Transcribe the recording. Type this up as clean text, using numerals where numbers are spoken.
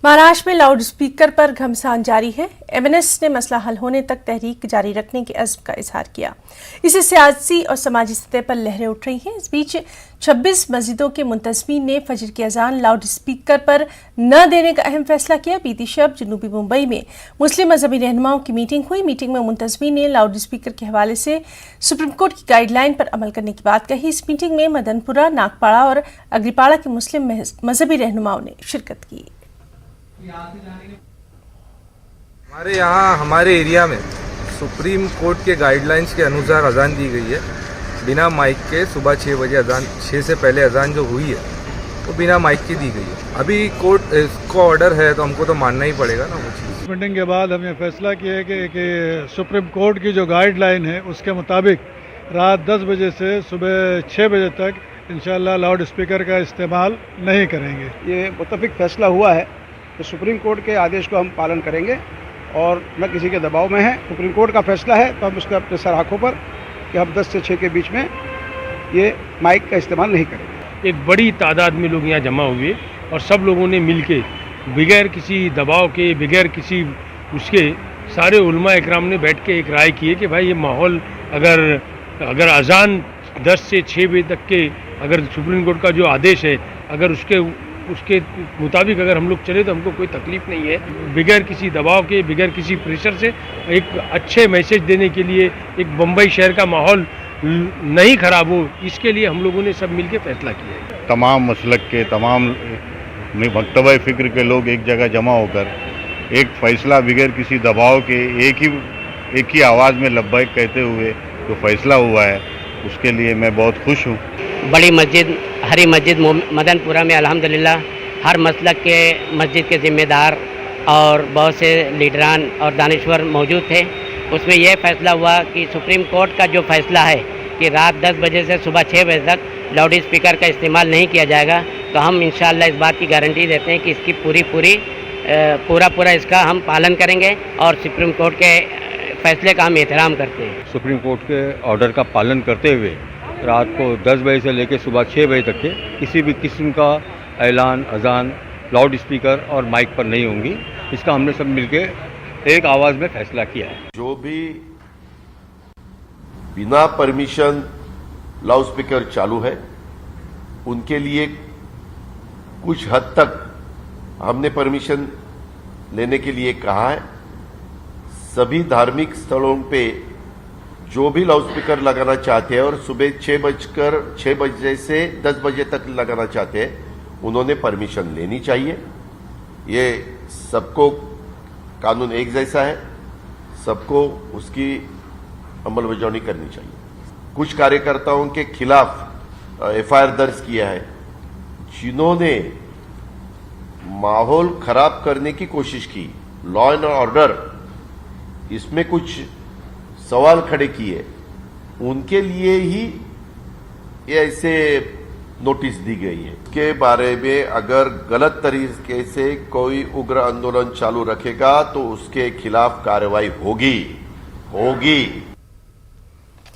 महाराष्ट्र में loud speaker पर घमासान जारी है। एमएनएस ने मसला हल होने तक तहरीक जारी रखने के अज़्म का इजहार किया। इससे सियासी और समाजी सतह पर लहरें उठ रही हैं। इस बीच 26 मस्जिदों के मुंतज़मीन ने फजर की अजान लाउड स्पीकर पर न देने का अहम फैसला किया। बीती शब जनूबी मुंबई में मुस्लिम मजहबी रहनुमाओं की मीटिंग हुई। मीटिंग में मुंतज़मीन ने लाउड स्पीकर के हवाले से सुप्रीम कोर्ट की गाइडलाइन पर अमल करने की बात कही। इस मीटिंग में मदनपुरा, नागपाड़ा और अग्रीपाड़ा के मुस्लिम मजहबी रहनुमाओं ने शिरकत की। हमारे यहाँ हमारे एरिया में सुप्रीम कोर्ट के गाइडलाइंस के अनुसार अजान दी गई है बिना माइक के। सुबह 6 बजे अजान, 6 से पहले अजान जो हुई है वो बिना माइक की दी गई है। अभी कोर्ट इसको ऑर्डर है तो हमको तो मानना ही पड़ेगा ना वो चीज़। मीटिंग के बाद हमने फैसला किया है कि सुप्रीम कोर्ट की जो गाइडलाइन है उसके मुताबिक रात 10 बजे से सुबह 6 बजे तक इंशाल्लाह लाउड स्पीकर का इस्तेमाल नहीं करेंगे। ये मुत्तफिक फैसला हुआ है तो सुप्रीम कोर्ट के आदेश को हम पालन करेंगे और न किसी के दबाव में है। सुप्रीम कोर्ट का फैसला है तो हम उसका अपने सर आँखों पर कि हम 10 से 6 के बीच में ये माइक का इस्तेमाल नहीं करेंगे। एक बड़ी तादाद में लोग यहाँ जमा हुए और सब लोगों ने मिलके बगैर किसी दबाव के, बगैर किसी उसके, सारे उलमा इकराम ने बैठ के एक राय की है कि भाई ये माहौल अगर अजान 10 से 6 बजे तक के अगर सुप्रीम कोर्ट का जो आदेश है अगर उसके मुताबिक अगर हम लोग चले तो हमको कोई तकलीफ नहीं है। बगैर किसी दबाव के, बगैर किसी प्रेशर से एक अच्छे मैसेज देने के लिए, एक बम्बई शहर का माहौल नहीं खराब हो, इसके लिए हम लोगों ने सब मिलके फैसला किया है। तमाम मसलक के, तमाम मकतबा फ़िक्र के लोग एक जगह जमा होकर एक फ़ैसला बगैर किसी दबाव के एक ही आवाज़ में लब्बैक कहते हुए जो फ़ैसला हुआ है उसके लिए मैं बहुत खुश हूँ। बड़ी मस्जिद हरी मस्जिद मदनपुरा में अल्हम्दुलिल्लाह हर मसलक के मस्जिद के ज़िम्मेदार और बहुत से लीडरान और दानिश्वर मौजूद थे। उसमें यह फ़ैसला हुआ कि सुप्रीम कोर्ट का जो फ़ैसला है कि रात 10 बजे से सुबह 6 बजे तक लाउड स्पीकर का इस्तेमाल नहीं किया जाएगा, तो हम इंशाअल्लाह इस बात की गारंटी देते हैं कि इसकी पूरा इसका हम पालन करेंगे और सुप्रीम कोर्ट के फैसले का हम एहतराम करते हैं। सुप्रीम कोर्ट के ऑर्डर का पालन करते हुए रात को 10 बजे से लेकर सुबह 6 बजे तक के किसी भी किस्म का ऐलान, अजान लाउड स्पीकर और माइक पर नहीं होंगी। इसका हमने सब मिलके एक आवाज़ में फैसला किया है। जो भी बिना परमिशन लाउड स्पीकर चालू है उनके लिए कुछ हद तक हमने परमिशन लेने के लिए कहा है। सभी धार्मिक स्थलों पे जो भी लाउड स्पीकर लगाना चाहते हैं और सुबह 6 बजे से 10 बजे तक लगाना चाहते हैं उन्होंने परमिशन लेनी चाहिए। ये सबको कानून एक जैसा है, सबको उसकी अमलबजावनी करनी चाहिए। कुछ कार्यकर्ताओं के खिलाफ एफआईआर दर्ज किया है जिन्होंने माहौल खराब करने की कोशिश की, लॉ एंड ऑर्डर इसमें कुछ सवाल खड़े किए, उनके लिए ही ये ऐसे नोटिस दी गई है। के बारे में अगर गलत तरीके से कोई उग्र आंदोलन चालू रखेगा तो उसके खिलाफ कार्रवाई होगी।